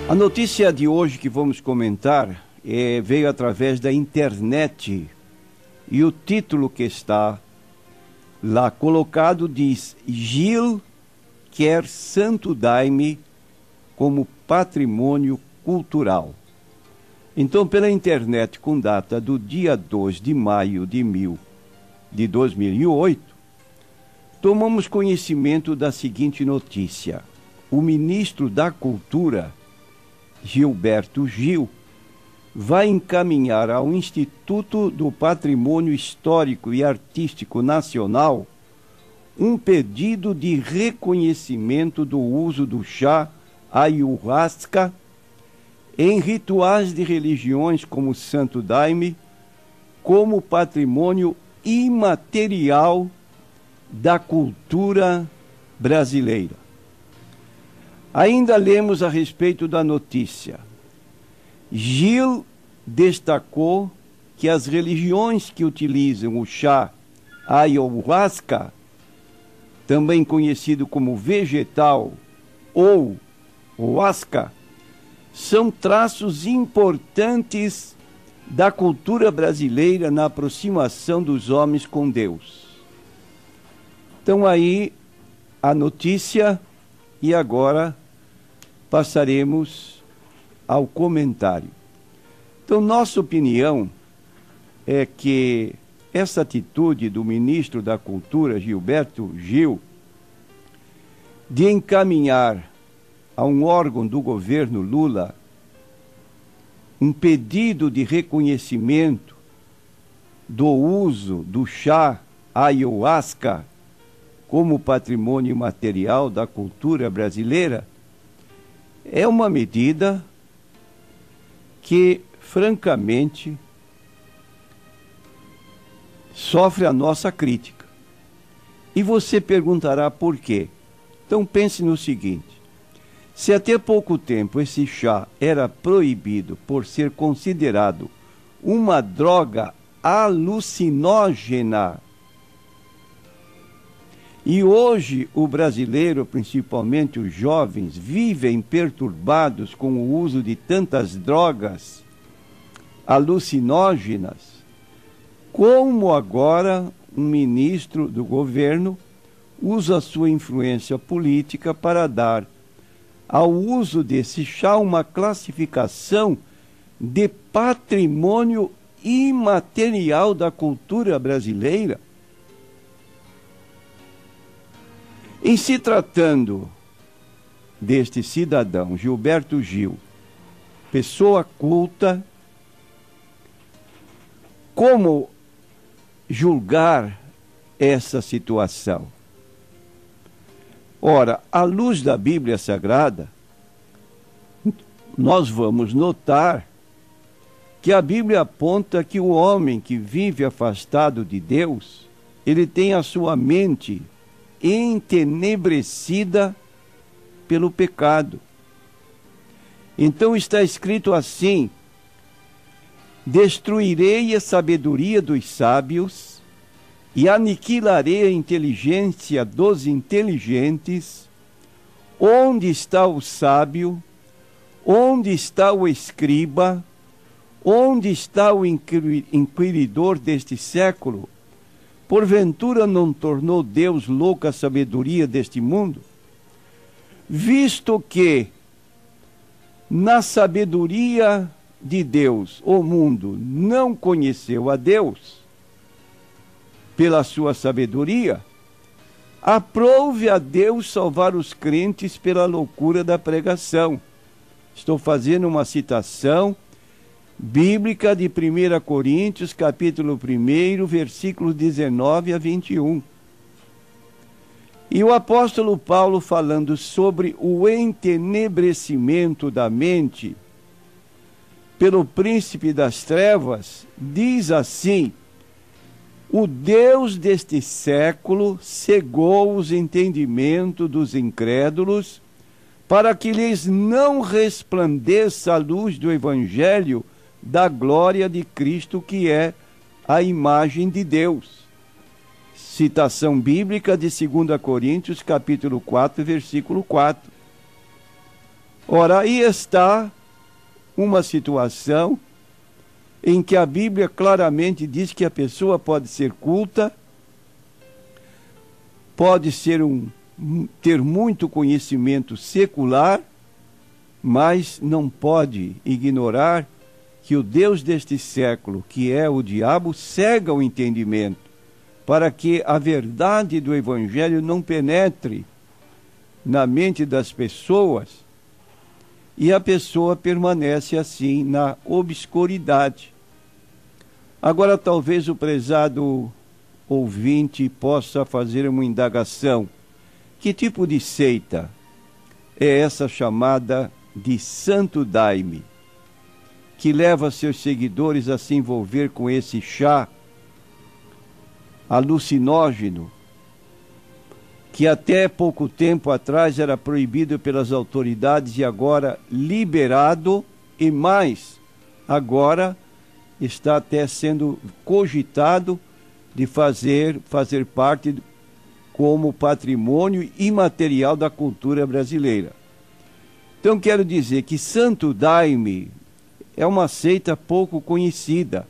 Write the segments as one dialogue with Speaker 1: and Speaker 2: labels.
Speaker 1: A notícia de hoje que vamos comentar veio através da internet e o título que está lá colocado diz: Gil quer Santo Daime como patrimônio cultural. Então, pela internet, com data do dia 2 de maio de 2008, tomamos conhecimento da seguinte notícia: o ministro da Cultura, Gilberto Gil, vai encaminhar ao Instituto do Patrimônio Histórico e Artístico Nacional um pedido de reconhecimento do uso do chá ayahuasca em rituais de religiões como Santo Daime, como patrimônio imaterial da cultura brasileira. Ainda lemos a respeito da notícia. Gil destacou que as religiões que utilizam o chá ayahuasca, também conhecido como vegetal ou huasca, são traços importantes da cultura brasileira na aproximação dos homens com Deus. Então aí a notícia, e agora passaremos ao comentário. Então, nossa opinião é que essa atitude do ministro da Cultura, Gilberto Gil, de encaminhar a um órgão do governo Lula um pedido de reconhecimento do uso do chá ayahuasca como patrimônio imaterial da cultura brasileira, é uma medida que, francamente, sofre a nossa crítica. E você perguntará por quê. Então pense no seguinte: se até pouco tempo esse chá era proibido por ser considerado uma droga alucinógena, e hoje o brasileiro, principalmente os jovens, vivem perturbados com o uso de tantas drogas alucinógenas, como agora um ministro do governo usa sua influência política para dar ao uso desse chá uma classificação de patrimônio imaterial da cultura brasileira? Em se tratando deste cidadão, Gilberto Gil, pessoa culta, como julgar essa situação? Ora, à luz da Bíblia Sagrada, nós vamos notar que a Bíblia aponta que o homem que vive afastado de Deus, ele tem a sua mente entenebrecida pelo pecado. Então está escrito assim: destruirei a sabedoria dos sábios e aniquilarei a inteligência dos inteligentes. Onde está o sábio? Onde está o escriba? Onde está o inquiridor deste século? Porventura não tornou Deus louca a sabedoria deste mundo? Visto que na sabedoria de Deus o mundo não conheceu a Deus pela sua sabedoria, aprove a Deus salvar os crentes pela loucura da pregação. Estou fazendo uma citação bíblica de 1 Coríntios, capítulo 1, versículos 19 a 21. E o apóstolo Paulo, falando sobre o entenebrecimento da mente pelo príncipe das trevas, diz assim: o Deus deste século cegou os entendimentos dos incrédulos, para que lhes não resplandeça a luz do evangelho da glória de Cristo, que é a imagem de Deus. Citação bíblica de 2 Coríntios, capítulo 4, versículo 4. Ora, aí está uma situação em que a Bíblia claramente diz que a pessoa pode ser culta, pode ter muito conhecimento secular, mas não pode ignorar que o Deus deste século, que é o diabo, cega o entendimento, para que a verdade do Evangelho não penetre na mente das pessoas, e a pessoa permanece assim na obscuridade. Agora, talvez o prezado ouvinte possa fazer uma indagação. Que tipo de seita é essa chamada de Santo Daime, que leva seus seguidores a se envolver com esse chá alucinógeno, que até pouco tempo atrás era proibido pelas autoridades e agora liberado, e mais, agora está até sendo cogitado de fazer parte como patrimônio imaterial da cultura brasileira. Então quero dizer que Santo Daime é uma seita pouco conhecida.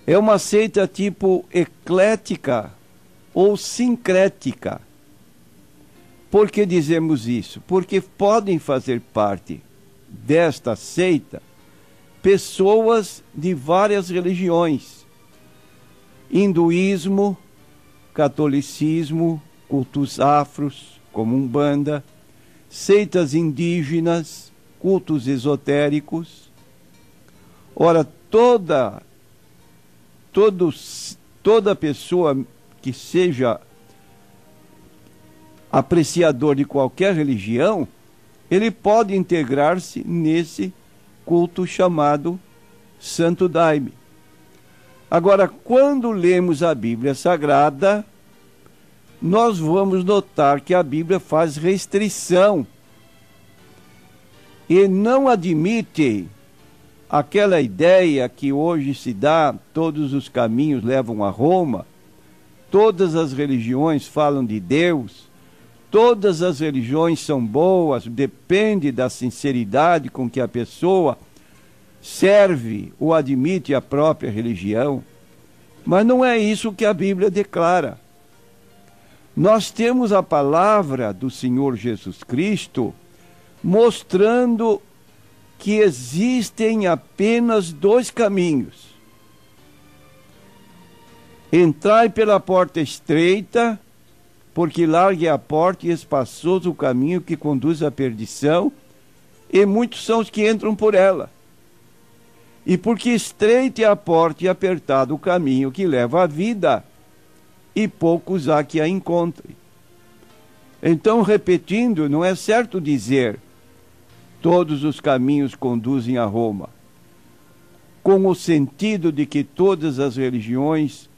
Speaker 1: É uma seita tipo eclética ou sincrética. Por que dizemos isso? Porque podem fazer parte desta seita pessoas de várias religiões: hinduísmo, catolicismo, cultos afros, como Umbanda, seitas indígenas, cultos esotéricos. Ora, toda pessoa que seja apreciador de qualquer religião, ele pode integrar-se nesse culto chamado Santo Daime. Agora, quando lemos a Bíblia Sagrada, nós vamos notar que a Bíblia faz restrição e não admite aquela ideia que hoje se dá: todos os caminhos levam a Roma, todas as religiões falam de Deus, todas as religiões são boas, depende da sinceridade com que a pessoa serve ou admite a própria religião. Mas não é isso que a Bíblia declara. Nós temos a palavra do Senhor Jesus Cristo mostrando que existem apenas dois caminhos: entrai pela porta estreita, porque larga é a porta e espaçoso o caminho que conduz à perdição, e muitos são os que entram por ela. E porque estreita é a porta e apertado o caminho que leva à vida, e poucos há que a encontrem. Então, repetindo, não é certo dizer todos os caminhos conduzem a Roma, com o sentido de que todas as religiões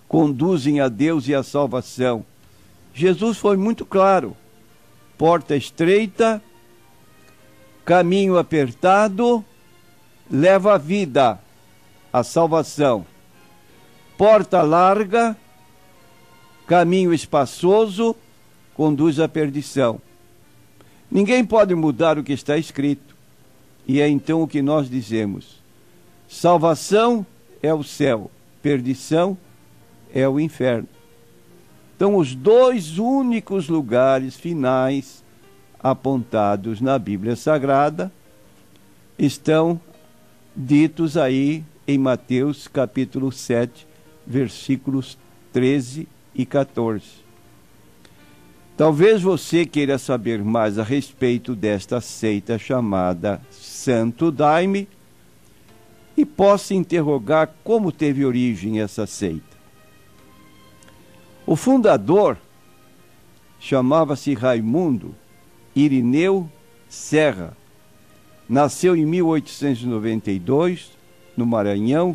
Speaker 1: conduzem a Deus e à salvação. Jesus foi muito claro: porta estreita, caminho apertado, leva à vida, à salvação. Porta larga, caminho espaçoso, conduz à perdição. Ninguém pode mudar o que está escrito. E é então o que nós dizemos: salvação é o céu, perdição é o inferno. Então, os dois únicos lugares finais apontados na Bíblia Sagrada estão ditos aí em Mateus capítulo 7, versículos 13 e 14. Talvez você queira saber mais a respeito desta seita chamada Santo Daime e possa interrogar como teve origem essa seita. O fundador chamava-se Raimundo Irineu Serra. Nasceu em 1892, no Maranhão,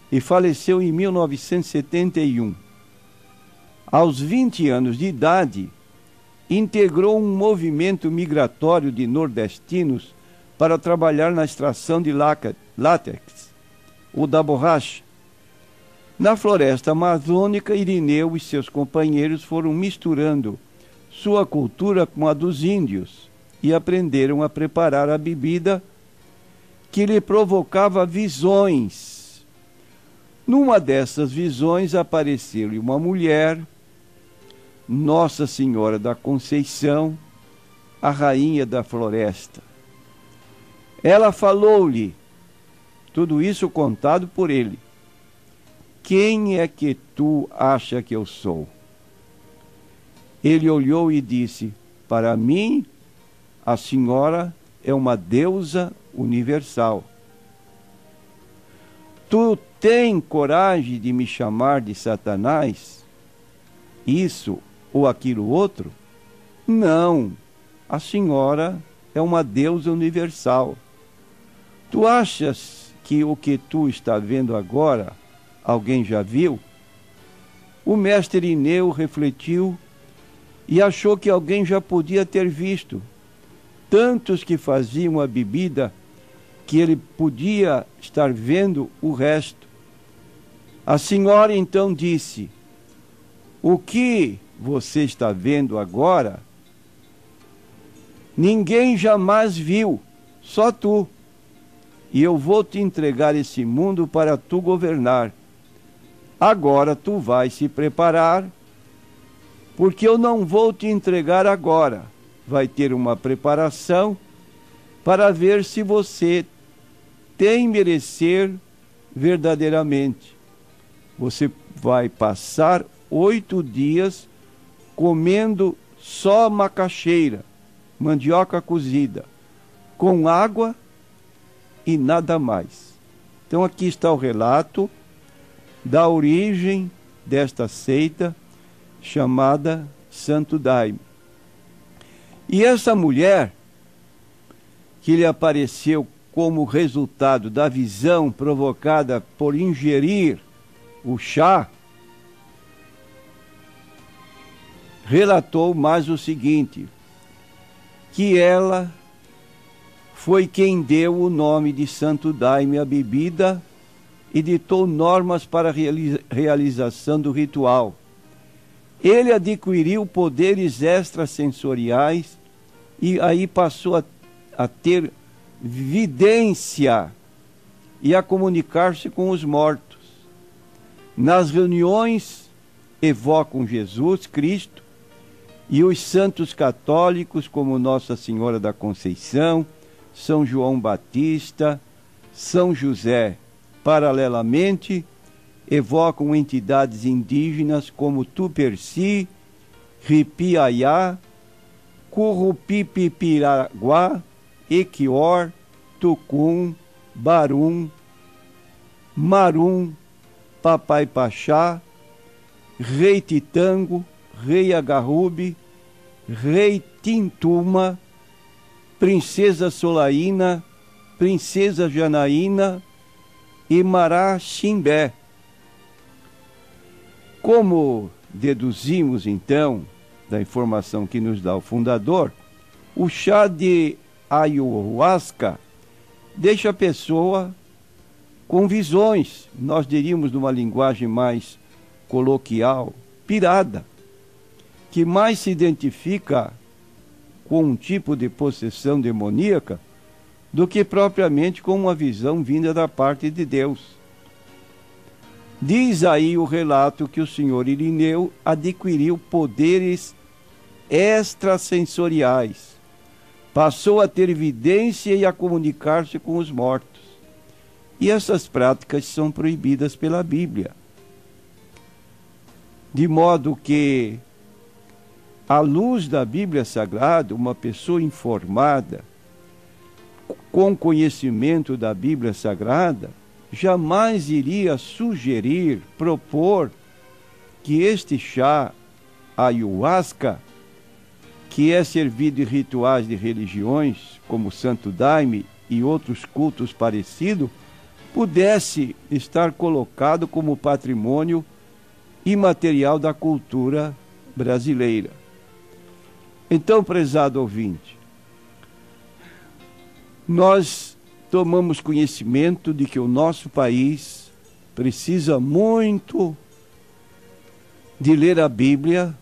Speaker 1: e faleceu em 1971. Aos 20 anos de idade, integrou um movimento migratório de nordestinos para trabalhar na extração de látex, ou da borracha. Na floresta amazônica, Irineu e seus companheiros foram misturando sua cultura com a dos índios e aprenderam a preparar a bebida que lhe provocava visões. Numa dessas visões apareceu-lhe uma mulher, Nossa Senhora da Conceição, a rainha da floresta. Ela falou-lhe, tudo isso contado por ele: quem é que tu acha que eu sou? Ele olhou e disse: para mim, a senhora é uma deusa universal. Tu tem coragem de me chamar de Satanás? Isso ou aquilo outro? Não, a senhora é uma deusa universal. Tu achas que o que tu está vendo agora, alguém já viu? O mestre Irineu refletiu e achou que alguém já podia ter visto. Tantos que faziam a bebida que ele podia estar vendo o resto. A senhora então disse: o que você está vendo agora, ninguém jamais viu, só tu. E eu vou te entregar esse mundo para tu governar. Agora tu vais se preparar, porque eu não vou te entregar agora. Vai ter uma preparação para ver se você tem merecer verdadeiramente. Você vai passar 8 dias comendo só macaxeira, mandioca cozida, com água e nada mais. Então aqui está o relato da origem desta seita chamada Santo Daime. E essa mulher, que lhe apareceu como resultado da visão provocada por ingerir o chá, relatou mais o seguinte: que ela foi quem deu o nome de Santo Daime à bebida e ditou normas para a realização do ritual. Ele adquiriu poderes extrasensoriais e aí passou a ter vidência e a comunicar-se com os mortos. Nas reuniões evocam Jesus Cristo e os santos católicos como Nossa Senhora da Conceição, São João Batista, São José. Paralelamente, evocam entidades indígenas como Tupperci, Ripiaiá, Curupipipiraguá, Equior, Tucum, Barum, Marum, Papai Pachá, Rei Titango, Rei Agarrube, Rei Tintuma, Princesa Solaína, Princesa Janaína e Mará Ximbé. Como deduzimos, então, da informação que nos dá o fundador, o chá de ayahuasca deixa a pessoa com visões, nós diríamos numa linguagem mais coloquial, pirada, que mais se identifica com um tipo de possessão demoníaca do que propriamente com uma visão vinda da parte de Deus. Diz aí o relato que o senhor Irineu adquiriu poderes extrasensoriais, passou a ter evidência e a comunicar-se com os mortos. E essas práticas são proibidas pela Bíblia. De modo que, à luz da Bíblia Sagrada, uma pessoa informada, com conhecimento da Bíblia Sagrada, jamais iria sugerir, propor que este chá ayahuasca, que é servido em rituais de religiões, como Santo Daime e outros cultos parecidos, pudesse estar colocado como patrimônio imaterial da cultura brasileira. Então, prezado ouvinte, nós tomamos conhecimento de que o nosso país precisa muito de ler a Bíblia,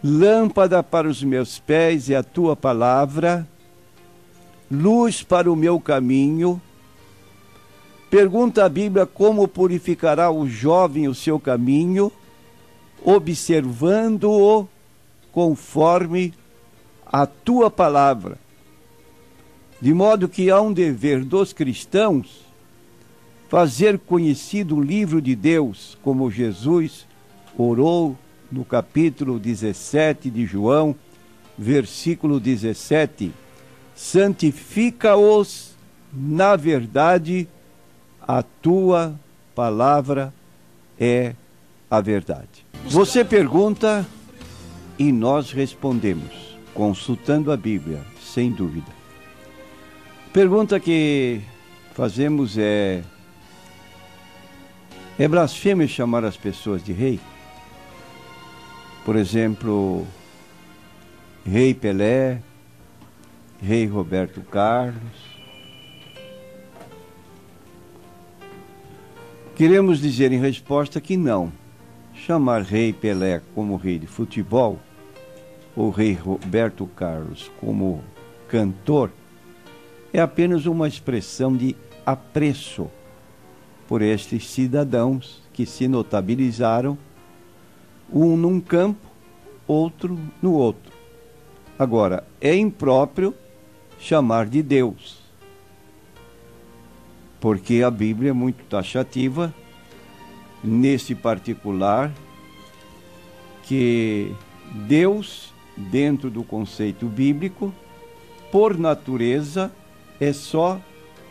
Speaker 1: Lâmpada para os meus pés é a tua palavra, luz para o meu caminho. Pergunta a Bíblia como purificará o jovem o seu caminho, observando-o conforme a tua palavra. De modo que há um dever dos cristãos fazer conhecido o livro de Deus, como Jesus orou no capítulo 17 de João, versículo 17. Santifica-os na verdade, a tua palavra é a verdade. Você pergunta e nós respondemos, consultando a Bíblia, sem dúvida. Pergunta que fazemos é blasfêmia chamar as pessoas de rei? Por exemplo, Rei Pelé, Rei Roberto Carlos. Queremos dizer em resposta que não. Chamar Rei Pelé como rei de futebol, ou Rei Roberto Carlos como cantor, é apenas uma expressão de apreço por estes cidadãos que se notabilizaram, um num campo, outro no outro. Agora, é impróprio chamar de Deus, porque a Bíblia é muito taxativa, nesse particular, que Deus, dentro do conceito bíblico, por natureza, é só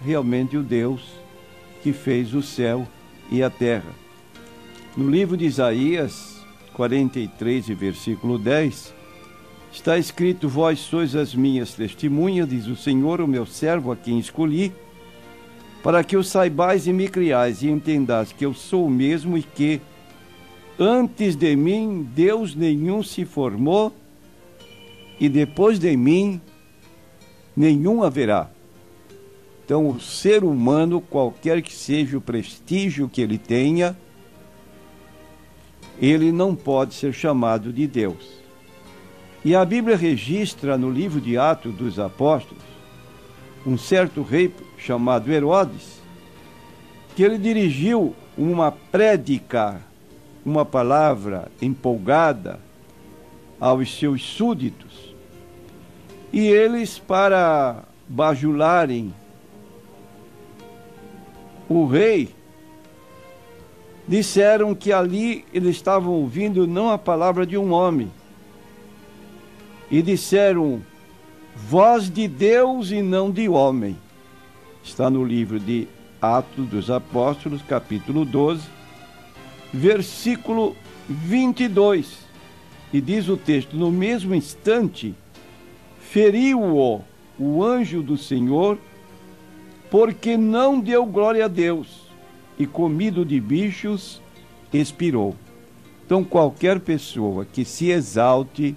Speaker 1: realmente o Deus que fez o céu e a terra. No livro de Isaías 43, versículo 10, está escrito: vós sois as minhas testemunhas, diz o Senhor, o meu servo, a quem escolhi, para que o saibais e me criais e entendais que eu sou o mesmo e que antes de mim Deus nenhum se formou e depois de mim nenhum haverá. Então, o ser humano, qualquer que seja o prestígio que ele tenha, ele não pode ser chamado de Deus. E a Bíblia registra no livro de Atos dos Apóstolos um certo rei chamado Herodes, que ele dirigiu uma prédica, uma palavra empolgada aos seus súditos, e eles, para bajularem o rei, disseram que ali eles estavam ouvindo não a palavra de um homem, e disseram: voz de Deus e não de homem. Está no livro de Atos dos Apóstolos, capítulo 12, versículo 22. E diz o texto: no mesmo instante, feriu-o o anjo do Senhor, porque não deu glória a Deus, e comido de bichos, expirou. Então, qualquer pessoa que se exalte,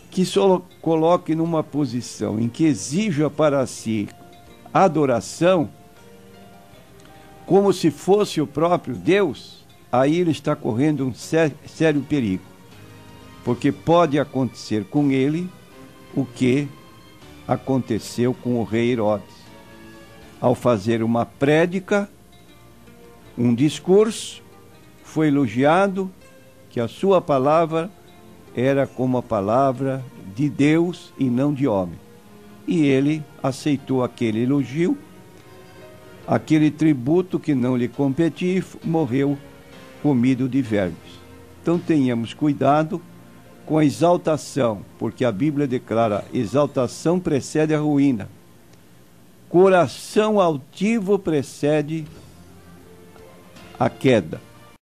Speaker 1: que só coloque numa posição em que exija para si adoração, como se fosse o próprio Deus, aí ele está correndo um sério perigo. Porque pode acontecer com ele o que aconteceu com o rei Herodes. Ao fazer uma prédica, um discurso, foi elogiado que a sua palavra era como a palavra de Deus e não de homem. E ele aceitou aquele elogio, aquele tributo que não lhe competia, e morreu comido de vermes. Então tenhamos cuidado com a exaltação, porque a Bíblia declara: exaltação precede a ruína. Coração altivo precede a queda.